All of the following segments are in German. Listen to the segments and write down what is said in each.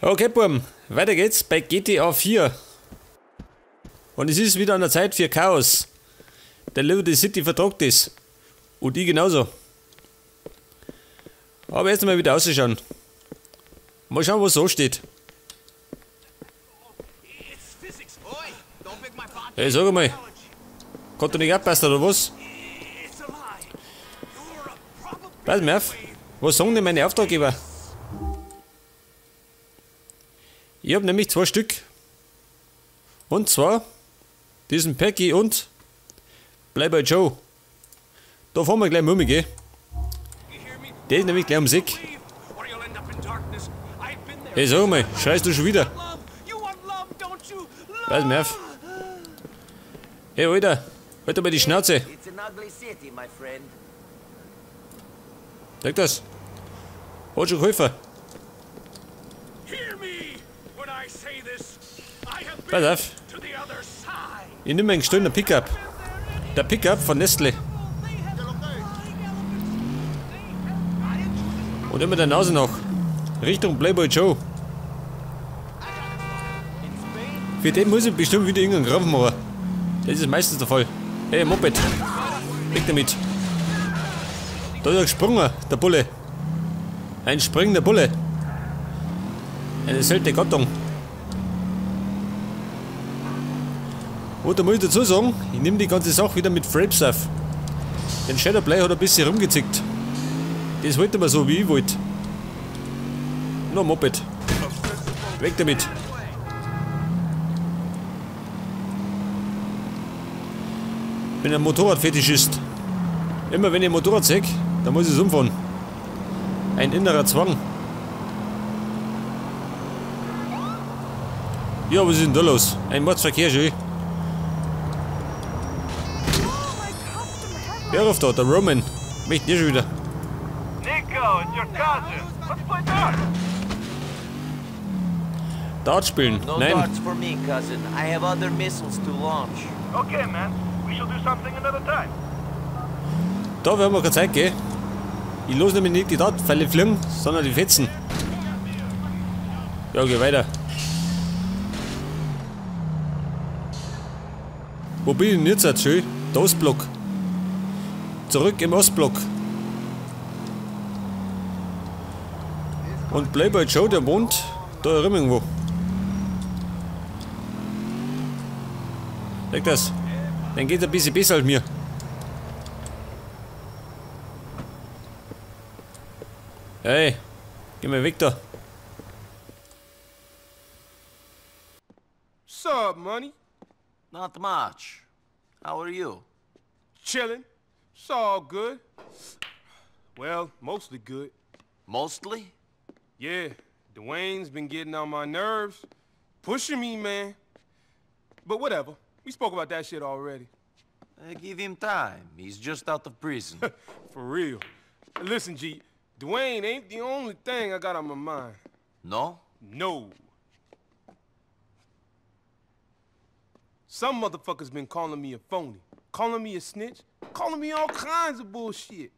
Okay, Buben, weiter geht's bei GTA 4. Und es ist wieder an der Zeit für Chaos. Der Liberty City vertragt ist. Und ich genauso. Aber jetzt mal wieder ausschauen. Mal schauen, was so steht. Hey, sag mal. Kann du nicht abpassen oder was? Pass mir auf. Was sagen denn meine Auftraggeber? Ich habe nämlich 2 Stück. Und zwar diesen Peggy und Playboy Joe. Da fahren wir gleich um, gell? Der ist nämlich gleich am Sick. Hey, sag mal, schreist du schon wieder? Pass mir auf. Hey, Alter, halt mal die Schnauze. Sag das. Hat schon geholfen. Pass auf. Ich nehme einen gestohlenen Pickup. Der Pickup von Nestle. Und immer der Nase nach. Richtung Playboy Joe. Für den muss ich bestimmt wieder irgendeinen Krampf machen. Das ist meistens der Fall. Hey, Moped. Weg damit. Da ist er gesprungen, der Bulle. Ein springender Bulle. Eine seltene Gattung. Und da muss ich dazu sagen, ich nehme die ganze Sache wieder mit Fraps auf. Den Shadowplay hat ein bisschen rumgezickt. Das wollte man so, wie ich wollte. Nur Moped. Weg damit. Ich bin ein Motorradfetischist. Immer wenn ich ein Motorrad sehe, dann muss ich es umfahren. Ein innerer Zwang. Ja, was ist denn da los? Ein Mordsverkehr schon. Wer ruft da? Der Roman. Möchte ihr schon wieder. Nico, it's your cousin. Let's play darts. Dart spielen? No Nein. darts for me, cousin. I have other missiles to launch. Okay, man. We shall do something another time. Da werden wir keine Zeit, gell? Ich los nämlich nicht die Dartpfeile fliegen, sondern die Fetzen. Ja, geh weiter. Wo bin ich denn jetzt? Schön? Der Ostblock. Zurück im Ostblock. Und Playboy Joe, der wohnt da irgendwo. Sag das. Dann geht's ein bisschen besser als mir. Hey, geh mal weg da. Sup, money? Not much. How are you? Chillin'. It's all good. Well, mostly good. Mostly? Yeah, Dwayne's been getting on my nerves. Pushing me, man. But whatever. We spoke about that shit already. Give him time. He's just out of prison. For real. Listen, G, Dwayne ain't the only thing I got on my mind. No? No. Some motherfuckers been calling me a phony, calling me a snitch, calling me all kinds of bullshit.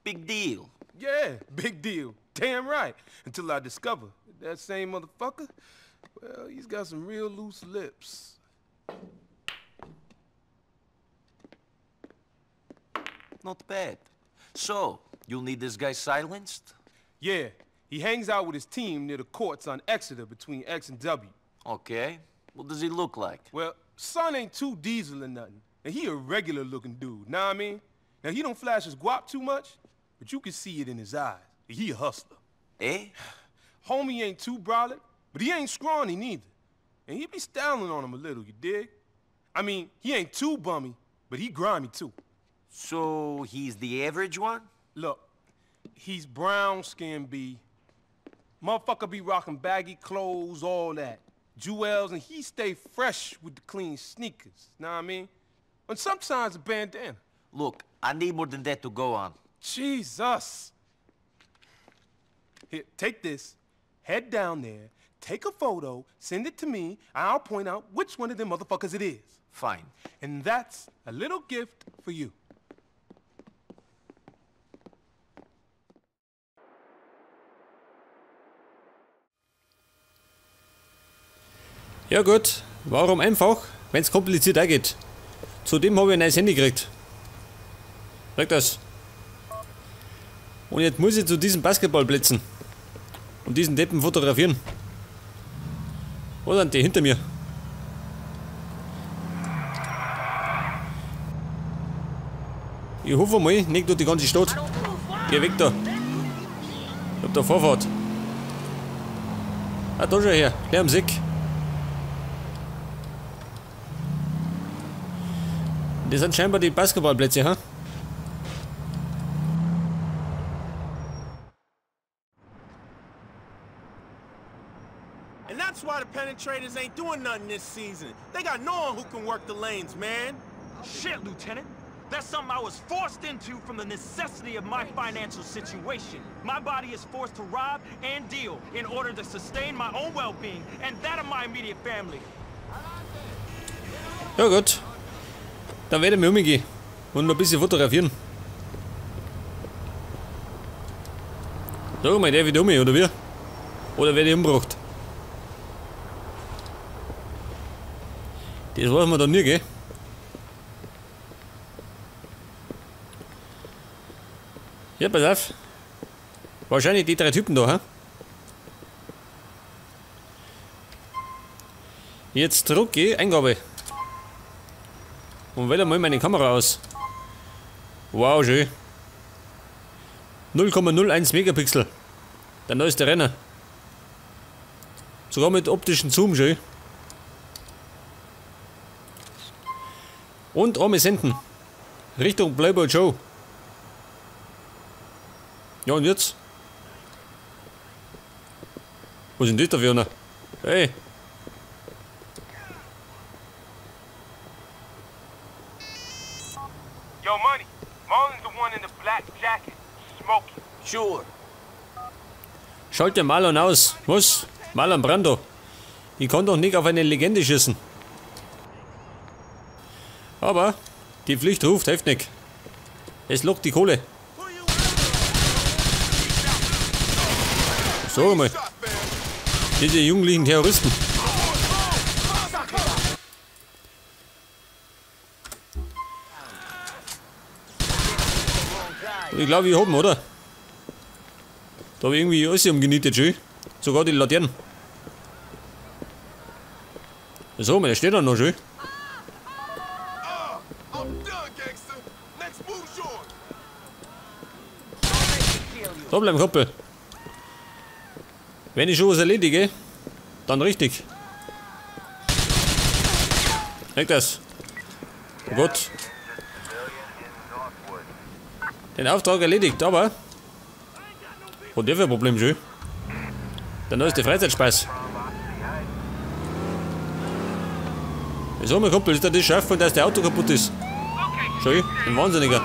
Big deal. Yeah, big deal. Damn right. Until I discover that same motherfucker, well, he's got some real loose lips. Not bad. So, you'll need this guy silenced? Yeah, he hangs out with his team near the courts on Exeter between X and W. Okay. What does he look like? Well, son ain't too diesel or nothing, and he a regular looking dude, know what I mean? Now, he don't flash his guap too much, but you can see it in his eyes. He a hustler. Eh? Homie ain't too brolic, but he ain't scrawny neither. And he be styling on him a little, you dig? I mean, he ain't too bummy, but he grimy too. So, he's the average one? Look, he's brown skin, B. Motherfucker be rocking baggy clothes, all that. Jewels, and he stay fresh with the clean sneakers, know what I mean? And sometimes a bandana. Look, I need more than that to go on. Jesus. Here, take this, head down there, take a photo, send it to me, and I'll point out which one of them motherfuckers it is. Fine. And that's a little gift for you. Ja gut, warum einfach, wenn es kompliziert geht. Zudem habe ich ein neues Handy gekriegt. Sag das. Und jetzt muss ich zu diesen Basketballplätzen und diesen Deppen fotografieren. Wo sind die? Hinter mir. Ich hoffe mal, nicht durch die ganze Stadt. Geh weg da. Ich hab da Vorfahrt. Ah, da schon her. Gleich am Seck. Das sind scheinbar die Basketballplätze, ha? And that's why the penetrators ain't doing nothing this season. They got no one who can work the lanes, man. Shit, Lieutenant. That's something I was forced into from the necessity of my financial situation. My body is forced to rob and deal in order to sustain my own well-being and that of my immediate family. Ja gut. Dann werde ich mich umgehen und noch ein bisschen fotografieren. Sag mal, der wieder um mich, oder wie? Oder werde ich umgebracht? Das weiß man dann nie, gell? Ja, pass auf. Wahrscheinlich die 3 Typen da, ha? Jetzt drücke ich Eingabe. Und wähle mal meine Kamera aus. Wow, schön. 0,01 Megapixel. Der neueste Renner. Sogar mit optischen Zoom, schön. Und einmal senden. Richtung Playboy Joe. Ja, und jetzt? Was ist denn das da für einer? Hey! Yo, Money. Marlon's the one in the black jacket. Smoking. Sure. Schalte Marlon aus. Was? Marlon Brando. Ich kann doch nicht auf eine Legende schießen. Aber die Pflicht ruft heftig. Es lockt die Kohle. Sag mal. Diese jugendlichen Terroristen. Ich glaube, ich hab ihn, oder? Da habe ich irgendwie alles umgenietet, schön. Sogar die Laternen. So, der steht da noch schön. Da bleiben, Kumpel. Wenn ich schon was erledige, dann richtig. Weg das. Oh Gott. Den Auftrag erledigt, aber... Was der für ein Problem, schön. Der neueste Freizeitspaß. Wieso, mein Kumpel, ist das scharf, dass der Auto kaputt ist? Schön, ein Wahnsinniger.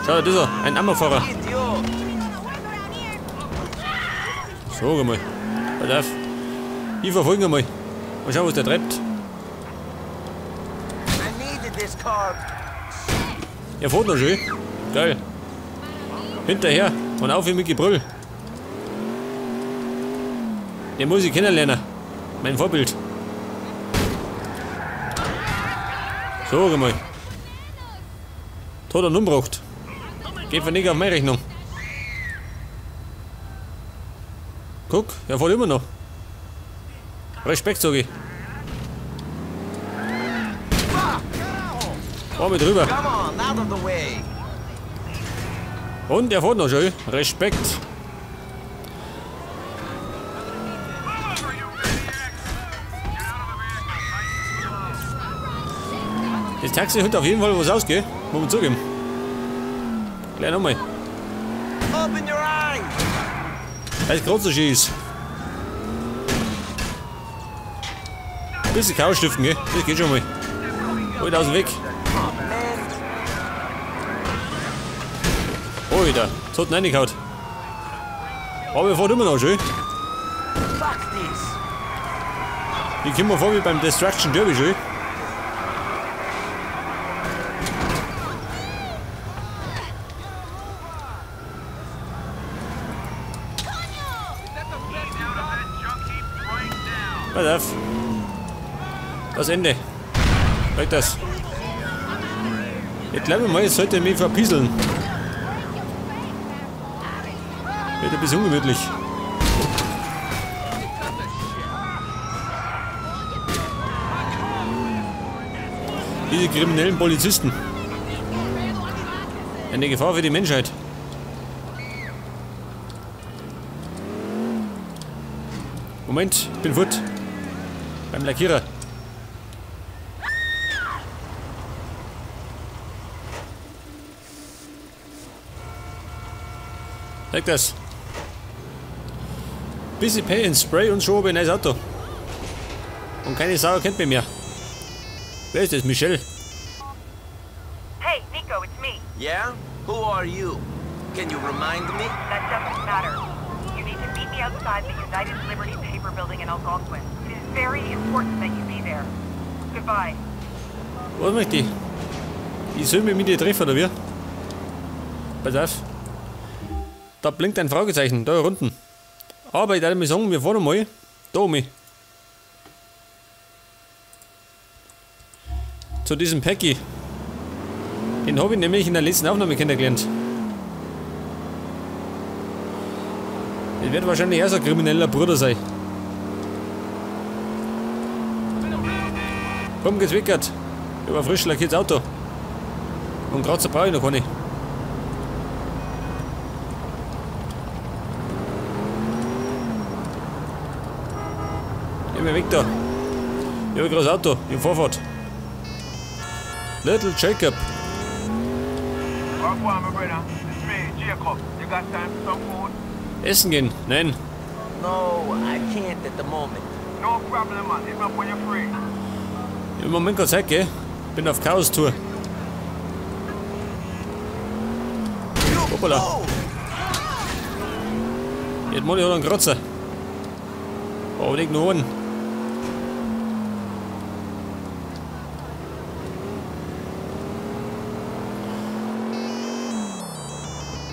Schau, da ist er, ein Ammerfahrer. So, mal. Pass auf. Ich verfolge ihn mal. Mal schauen, was der treibt. Er fährt noch schön. Geil. Hinterher und auf mit Gebrüll. Den muss ich kennenlernen. Mein Vorbild. So, mal. Tod und umgebracht. Geht von nicht auf meine Rechnung. Guck, er fährt immer noch. Respekt, sag ich. Fahr mit drüber. Und er fährt noch schön. Respekt. Das Taxi hat auf jeden Fall was ausgehen. Muss man zugeben. Gleich nochmal. Weil es gerade so schön ist. Ein bisschen Chaos stiften, gell? Das geht schon mal. Halt aus dem Weg. Alter, jetzt hat ihn reingehauen. Aber er fährt immer noch schön. Ich komme mir vor wie beim Destruction Derby schön. Pass auf. Das Ende. Weg das. Ich glaube mal, es sollte mich verpisseln. Wird ein bisschen ungemütlich. Diese kriminellen Polizisten. Eine Gefahr für die Menschheit. Moment, ich bin fort. Beim Lackierer. Sag das. Bisschen Pay in Spray und schon habe ich ein neues Auto. Und keine Sau kennt mich mehr. Wer ist das? Michelle? Hey, Nico, it's me. Yeah? Who are you? Can you remind me? That doesn't matter. You need to meet me outside the United Liberty Paper Building in Algonquin. It is very important that you be there. Goodbye. Was möchte ich? Ich soll mich mit dir treffen, oder wie? Pass auf. Da blinkt ein Fragezeichen, da unten. Aber ich würde mir sagen, wir fahren mal da um. Zu diesem Päcki. Den habe ich nämlich in der letzten Aufnahme kennengelernt. Das wird wahrscheinlich auch so ein krimineller Bruder sein. Komm, geht's weg. Über frisch lackiertes Auto. Und Kratzer brauche ich noch keine. Geh mir weg da. Ich habe ein großes Auto im Vorfahrt. Little Jacob. Essen gehen? Nein. No, I can't at the moment. No problem, man. Hit me up when you're free. Im Moment keine Zeit, gell? Bin auf Chaos-Tour. Hoppala. Jetzt mal ich einen Kratzer. Aber nicht nur einen.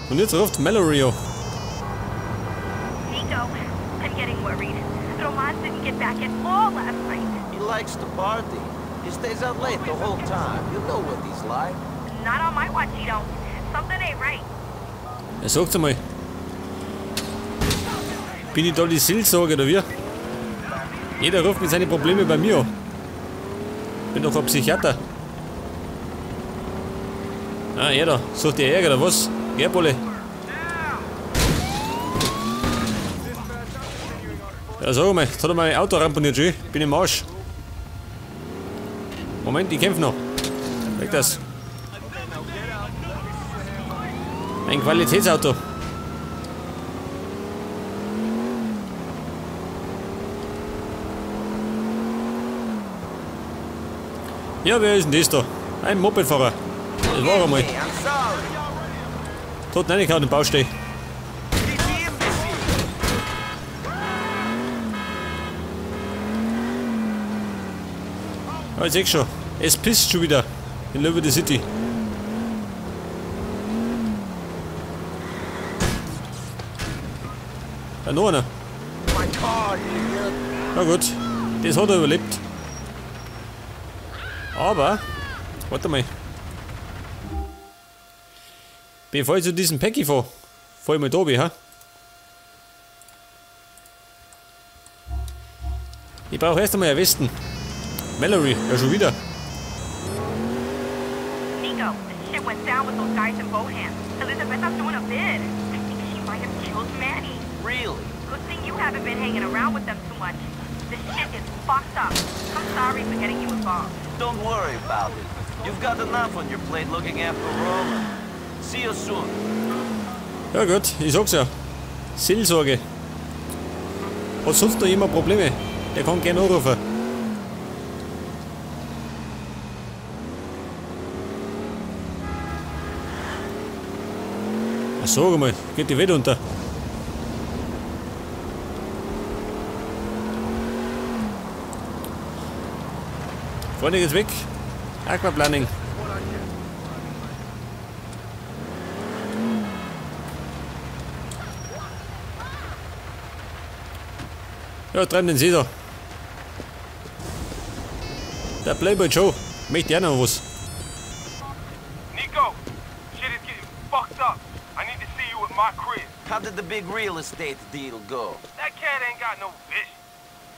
Und jetzt ruft Mallory. Nico, I'm getting worried. Roman didn't get back at all last night. He likes to party. He stays out late the whole time. You know what he's like. Not on my watch, you don't. Something ain't right. Er sagt's einmal. Bin ich da die Seelsorge oder wie? Jeder ruft mit seinen Probleme bei mir an. Bin doch ein Psychiater. Ah, er da. Sucht ihr Ärger oder was? Geh, Bulle. Ja, sag mal, jetzt hat er mein Auto ramponiert schon. Bin im Arsch. Moment, ich kämpfe noch. Weg das. Ein Qualitätsauto. Ja, wer ist denn das da? Ein Mopedfahrer. Das war er mal. Hey, I'm sorry. Tot reingehauen im Baustell. Ja, ich seh's schon. Es pisst schon wieder in Liberty City. Da noch einer. My car, idiot. Na gut, das hat er überlebt. Aber, warte mal. Bevor ich zu diesem Päcki fahre, fahr ich mal da oben, ha? Ich brauche erst einmal ein Westen. Mallory, ja schon wieder. Nico, the shit went down with those guys in Bohan. Elizabeth's doing a bid. I think she might have killed Manny. Really? Good thing you haven't been hanging around with them too much. This shit is fucked up. I'm sorry for getting you involved. Don't worry about it. You've got enough on your plate looking after Roman. See you soon. Ja gut, ich sag's ja. Seelsorge. Hat sonst noch jemand Probleme? Der kann gerne anrufen. Sag mal, geht die Welt unter. Freunde, geht's weg. Aquaplaning. Ja, treiben den See da. Der Playboy Joe. Möchte ja noch was. Nico, shit is getting fucked up. I need to see you at my crib. How did the big real estate deal go? That cat ain't got no vision.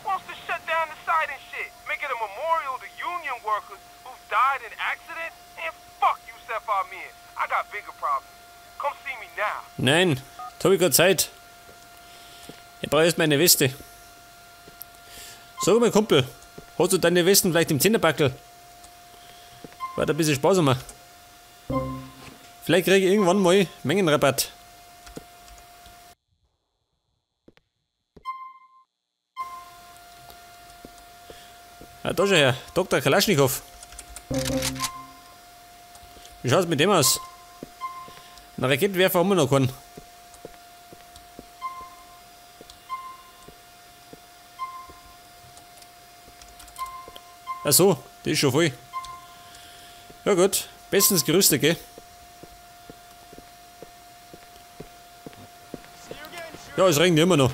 Wants to shut down the site and shit. Make it a memorial to union workers who've died in accidents. And fuck you, Sapphire Mir. I got bigger problems. Come see me now. Nein, jetzt hab ich gerade Zeit. Ich brauche erst meine Weste. So, mein Kumpel. Hast du deine Westen vielleicht im Zehnerbackel? Warte ein bisschen Spaß haben. Vielleicht kriege ich irgendwann mal Mengenrabatt. Ah, da schon her. Dr. Kalaschnikow. Wie schaut's mit dem aus? Ein Raketenwerfer haben wir noch keinen. Ach so, die ist schon voll. Ja gut, bestens gerüstet, gell? Ja, es regnet immer noch.